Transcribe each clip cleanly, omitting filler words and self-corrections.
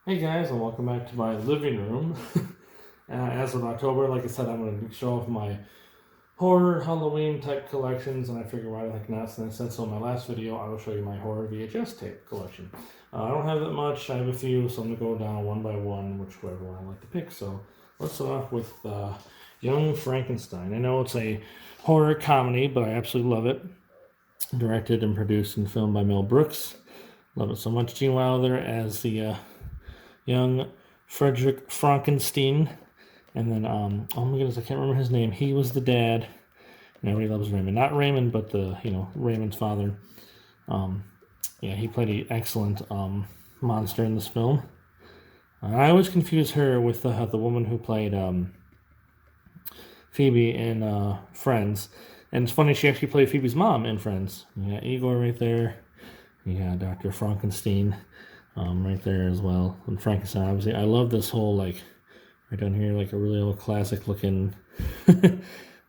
Hey guys, and welcome back to my living room. As of October, like I said, I'm going to show off my horror Halloween type collections, and I figure why the heck not, since I said so in my last video, I will show you my horror VHS tape collection. I don't have that much, I have a few, so I'm going to go down one by one, whichever one I like to pick. So let's start off with Young Frankenstein. I know it's a horror comedy, but I absolutely love it. Directed and produced and filmed by Mel Brooks. Love it so much. Gene Wilder as the young Frederick Frankenstein. And then, oh my goodness, I can't remember his name. He was the dad. And everybody loves Raymond. Not Raymond, but Raymond's father. Yeah, he played an excellent monster in this film. I always confuse her with the woman who played Phoebe in Friends. And it's funny, she actually played Phoebe's mom in Friends. You got Igor right there. You got Dr. Frankenstein right there as well. And Frankenstein, obviously. I love this whole, like, right down here, like a really old classic looking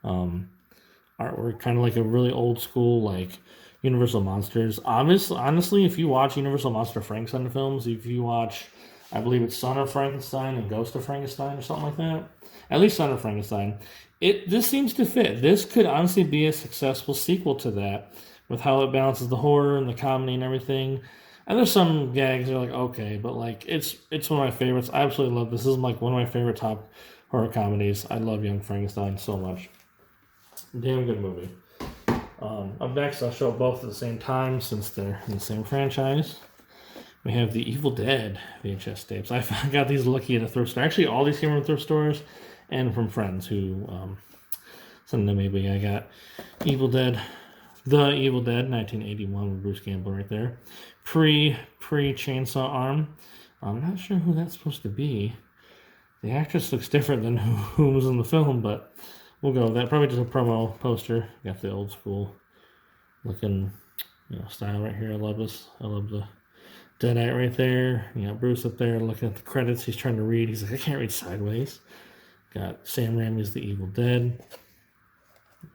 artwork. Kind of like a really old school, like, Universal Monsters. Honestly, if you watch Universal Monster Frankenstein films, if you watch, I believe it's Son of Frankenstein and Ghost of Frankenstein or something like that. At least Son of Frankenstein. This seems to fit. This could honestly be a successful sequel to that, with how it balances the horror and the comedy and everything. And there's some gags that are like, okay, but like it's one of my favorites. I absolutely love this. This is like one of my favorite top horror comedies. I love Young Frankenstein so much. Damn good movie. Up next, I'll show both at the same time since they're in the same franchise. We have the Evil Dead VHS tapes. I got these lucky at a thrift store. Actually, all these came from thrift stores and from friends who sent them to me. But yeah, I got Evil Dead, The Evil Dead, 1981 with Bruce Campbell right there. Pre Chainsaw Arm. I'm not sure who that's supposed to be. The actress looks different than who was in the film, but we'll go with that. Probably just a promo poster. Got the old school looking, style right here. I love this. I love the Deadite right there. Bruce up there looking at the credits. He's trying to read. He's like, I can't read sideways. Got Sam Raimi's The Evil Dead.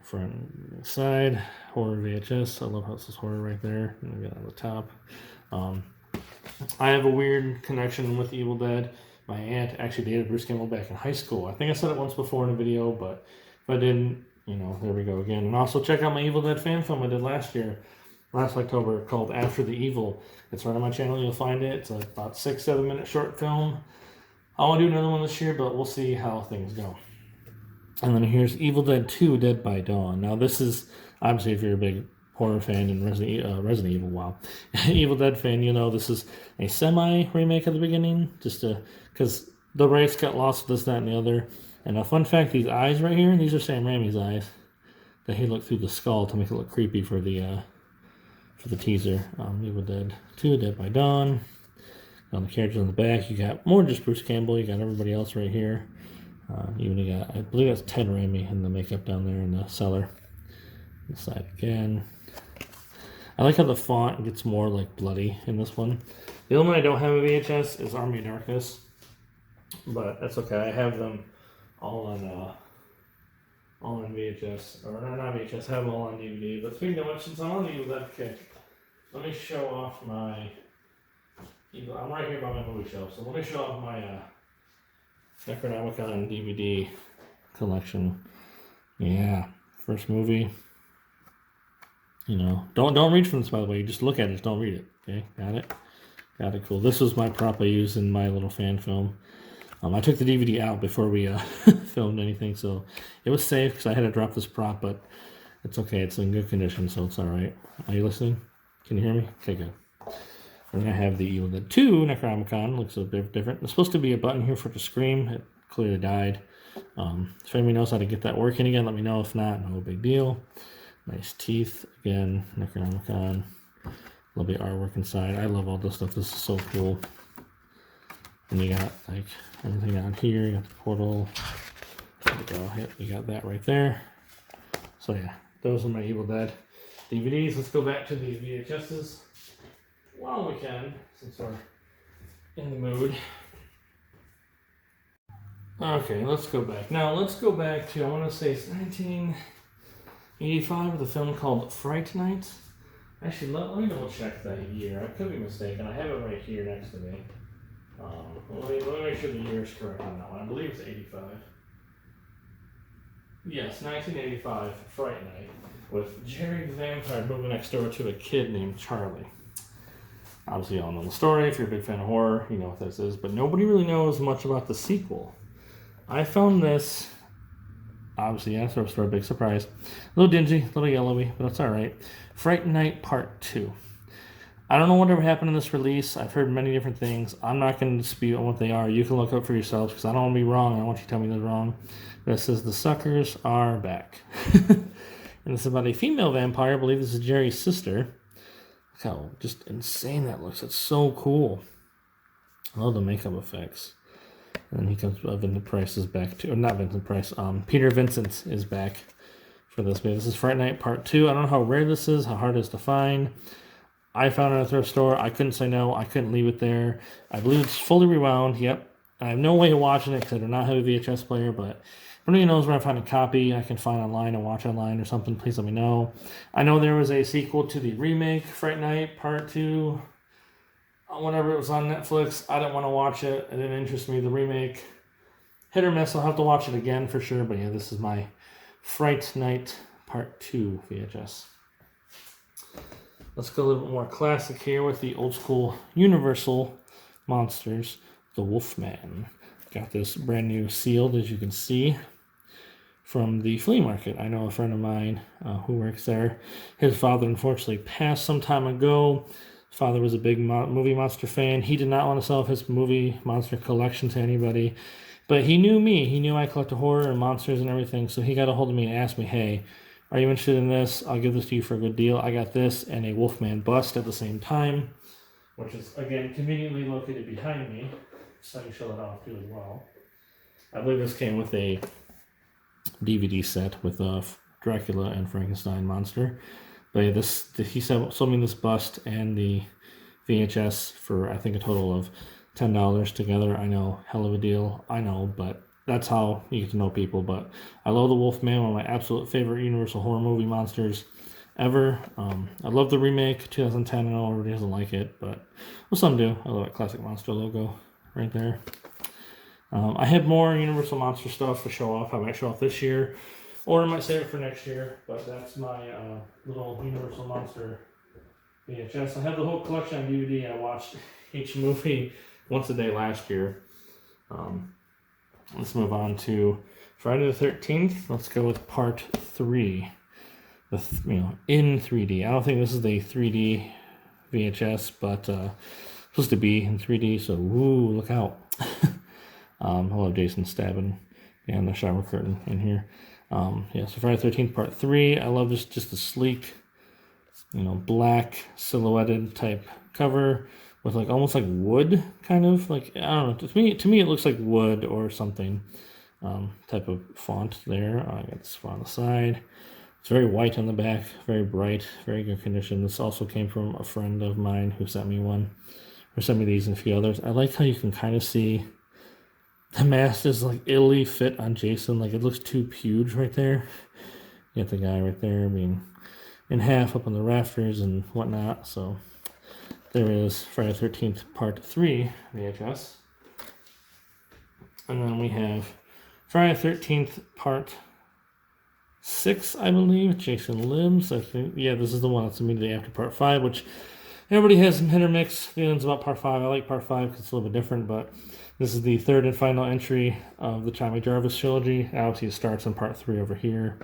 Front side, horror VHS. I love how it says horror right there. And we got on the top. I have a weird connection with Evil Dead. My aunt actually dated Bruce Campbell back in high school. I think I said it once before in a video, but if I didn't, there we go again. And also check out my Evil Dead fan film I did last October, called After the Evil. It's right on my channel. You'll find it. It's about 6-7 minute short film. I want to do another one this year, but we'll see how things go. And then here's Evil Dead 2, Dead by Dawn. Now this is, obviously, if you're a big horror fan and Resident Evil, wow. Evil Dead fan, this is a semi-remake at the beginning, just because the rights got lost with this, that, and the other. And a fun fact, these eyes right here, these are Sam Raimi's eyes. That he looked through the skull to make it look creepy for the teaser. Evil Dead 2, Dead by Dawn. On the characters on the back, you got more just Bruce Campbell, you got everybody else right here. You got, I believe that's Ted Raimi in the makeup down there in the cellar. This side again. I like how the font gets more like bloody in this one. The only one I don't have a VHS is Army of Darkness, but that's okay. I have them all on VHS, or not VHS. I have them all on DVD. But speaking of which, since I'm on the Evil Dead kick, let me show off my. I'm right here by my movie shelf, so let me show off my Necronomicon DVD collection. Yeah, first movie. Don't read from this, by the way. You just look at it, don't read it. Okay, got it. Cool. This was my prop I used in my little fan film. I took the DVD out before we filmed anything, so it was safe because I had to drop this prop, but it's okay. It's in good condition, so it's all right. Are you listening? Can you hear me? Okay, good. And then I have the Evil Dead 2 Necronomicon. Looks a bit different. There's supposed to be a button here for it to scream. It clearly died. If anybody knows how to get that working again, let me know. If not, no big deal. Nice teeth. Again, Necronomicon. Love the artwork inside. I love all this stuff. This is so cool. And you got like everything out here. You got the portal. There we go. Yep, you got that right there. So yeah, those are my Evil Dead DVDs. Let's go back to the VHSs. While we can, since we're in the mood. Okay, let's go back. Now, let's go back to, I want to say it's 1985 with a film called Fright Night. Actually, let me double check that year. I could be mistaken. I have it right here next to me. Let me make sure the year is correct on that one. I believe it's 85. Yes, 1985, Fright Night, with Jerry the Vampire moving next door to a kid named Charlie. Obviously, you all know the story. If you're a big fan of horror, you know what this is. But nobody really knows much about the sequel. I found this, obviously, yeah, so it's a big surprise. A little dingy, a little yellowy, but that's all right. Fright Night Part 2. I don't know whatever happened in this release. I've heard many different things. I'm not going to dispute on what they are. You can look up for yourselves because I don't want to be wrong. I don't want you to tell me they're wrong. But it says the suckers are back. And it's about a female vampire. I believe this is Jerry's sister. Look how just insane that looks. It's so cool. I love the makeup effects. And then he comes, Vincent Price is back too. Or not Vincent Price. Peter Vincent is back for this. But this is Fright Night Part 2. I don't know how rare this is, how hard it is to find. I found it at a thrift store. I couldn't say no. I couldn't leave it there. I believe it's fully rewound. Yep. I have no way of watching it because I do not have a VHS player, but if anybody knows where I find a copy I can find online and watch online or something, please let me know. I know there was a sequel to the remake, Fright Night Part 2. Whenever it was on Netflix, I didn't want to watch it. It didn't interest me. The remake, hit or miss. I'll have to watch it again for sure. But yeah, this is my Fright Night Part 2 VHS. Let's go a little bit more classic here with the old school Universal monsters, the Wolfman. Got this brand new sealed, as you can see, from the flea market. I know a friend of mine who works there. His father unfortunately passed some time ago. His father was a big movie monster fan. He did not want to sell his movie monster collection to anybody, but he knew me. He knew I collected horror and monsters and everything, so he got a hold of me and asked me, hey, are you interested in this? I'll give this to you for a good deal. I got this and a Wolfman bust at the same time, which is, again, conveniently located behind me, so I can show that off too as well. I believe this came with a DVD set with Dracula and Frankenstein monster. But yeah, he sold me this bust and the VHS for, I think, a total of $10 together. I know, hell of a deal. I know, but that's how you get to know people. But I love the Wolfman, one of my absolute favorite Universal horror movie monsters ever. I love the remake, 2010. I know everybody doesn't like it, but well, some do. I love that classic monster logo right there. I have more Universal monster stuff to show off. I might show off this year, or I might save it for next year. But that's my little Universal monster VHS. I have the whole collection on DVD. I watched each movie once a day last year. Let's move on to Friday the 13th. Let's go with part 3. In 3D. I don't think this is the 3D VHS, but supposed to be in 3D. So, ooh, look out! I love Jason stabbing and the shower curtain in here. Yeah, so Friday the 13th part 3. I love just the sleek, black silhouetted type cover with almost like wood, kind of like, I don't know. To me it looks like wood or something. Type of font there. I got this on the side. It's very white on the back, very bright, very good condition. This also came from a friend of mine who sent me one, or sent me these and a few others. I like how you can kind of see the mask is illy fit on Jason. It looks too huge right there. You got the guy right there being in half up on the rafters and whatnot. So there is Friday the 13th Part 3 VHS. And then we have Friday the 13th Part 6, I believe. Jason Lives. I think, yeah, this is the one that's immediately after Part 5, which everybody has some hit or mix feelings about Part 5. I like Part 5 because it's a little bit different, but this is the third and final entry of the Tommy Jarvis trilogy. Obviously, it starts in Part 3 over here.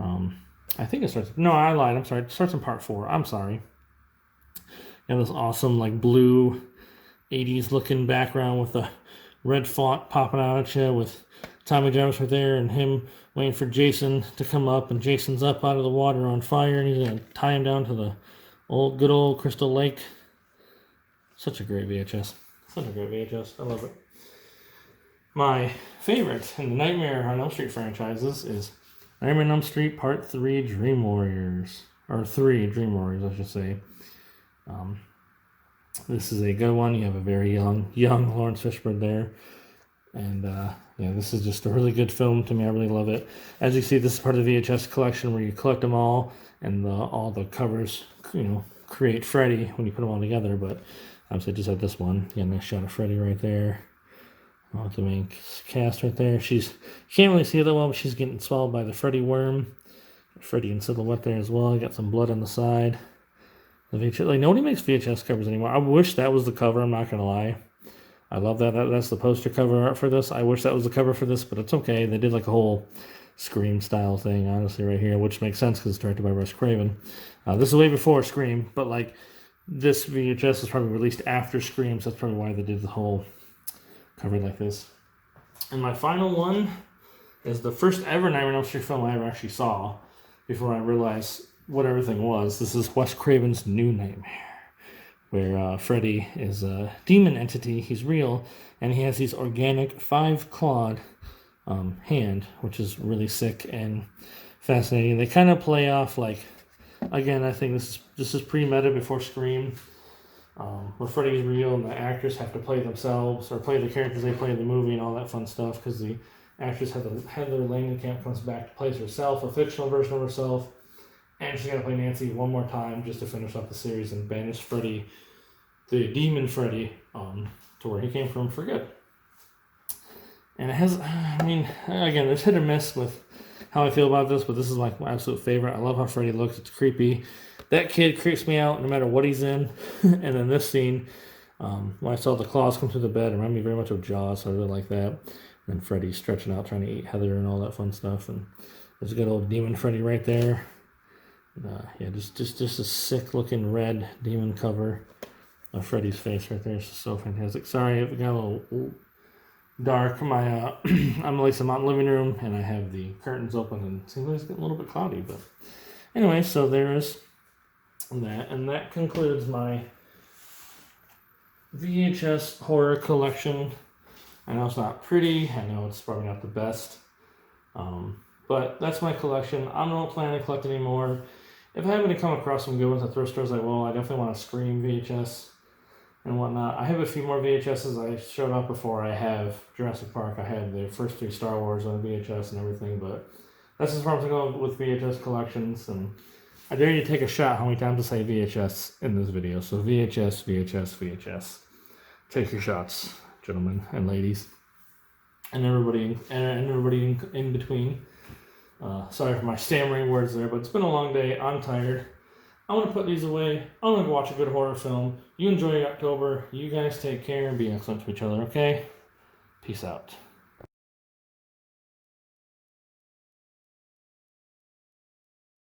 I think it starts... No, I lied. I'm sorry. It starts in Part 4. I'm sorry. And this awesome, blue 80s looking background with the red font popping out at you with Tommy Jarvis right there and him waiting for Jason to come up, and Jason's up out of the water on fire, and he's going to tie him down to the good old Crystal Lake. Such a great VHS. Such a great VHS. I love it. My favorite in the Nightmare on Elm Street franchises is Nightmare on Elm Street Part 3 Dream Warriors. Or 3 Dream Warriors, I should say. This is a good one. You have a very young Lawrence Fishburne there. And yeah, this is just a really good film to me. I really love it. As you see, this is part of the VHS collection where you collect them all, and all the covers, create Freddy when you put them all together. But Obviously, I just had this one. Yeah, nice shot of Freddy right there. With the main cast right there. You can't really see it that well, but she's getting swallowed by the Freddy worm. Freddy in silhouette there as well. You got some blood on the side. The VHS, like, nobody makes VHS covers anymore. I wish that was the cover, I'm not going to lie. I love that. That's the poster cover art for this. I wish that was the cover for this, but it's okay. They did like a whole Scream style thing, honestly, right here, which makes sense because it's directed by Wes Craven. This is way before Scream, but like this VHS was probably released after Scream, so that's probably why they did the whole cover like this. And my final one is the first ever Nightmare on Elm Street film I ever actually saw before I realized what everything was. This is Wes Craven's New Nightmare, where Freddy is a demon entity. He's real, and he has these organic 5-clawed hand, which is really sick and fascinating. They kind of play off like, again, I think this is pre-meta before Scream, where Freddy's real and the actors have to play themselves or play the characters they play in the movie and all that fun stuff, because the actress Heather Langenkamp comes back to play herself, a fictional version of herself, and she's going to play Nancy one more time just to finish off the series and banish Freddy, the demon Freddy, to where he came from for good. And it has, I mean, again, there's hit or miss with how I feel about this, but this is like my absolute favorite. I love how Freddy looks. It's creepy. That kid creeps me out no matter what he's in. And then this scene, when I saw the claws come through the bed, it reminded me very much of Jaws, so I really like that. And then Freddy stretching out, trying to eat Heather and all that fun stuff. And there's a good old demon Freddy right there. Yeah, just a sick looking red demon cover of Freddy's face right there. It's just so fantastic. Sorry, it got a little dark. I'm at least I'm out in the living room and I have the curtains open and it seems like it's getting a little bit cloudy. But anyway, so there's that, and that concludes my VHS horror collection. I know it's not pretty. I know it's probably not the best. But that's my collection. I don't plan to collect anymore. If I happen to come across some good ones at thrift stores, I will. I definitely want to Scream VHS and whatnot. I have a few more VHSs I showed off before. I have Jurassic Park. I had the first 3 Star Wars on VHS and everything. But that's as far as I go with VHS collections. And I dare you to take a shot how many times I say VHS in this video. So VHS, VHS, VHS. Take your shots, gentlemen and ladies. And everybody in between. Sorry for my stammering words there, but it's been a long day. I'm tired. I want to put these away. I want to watch a good horror film. You enjoy October. You guys take care and be excellent to each other, okay? Peace out.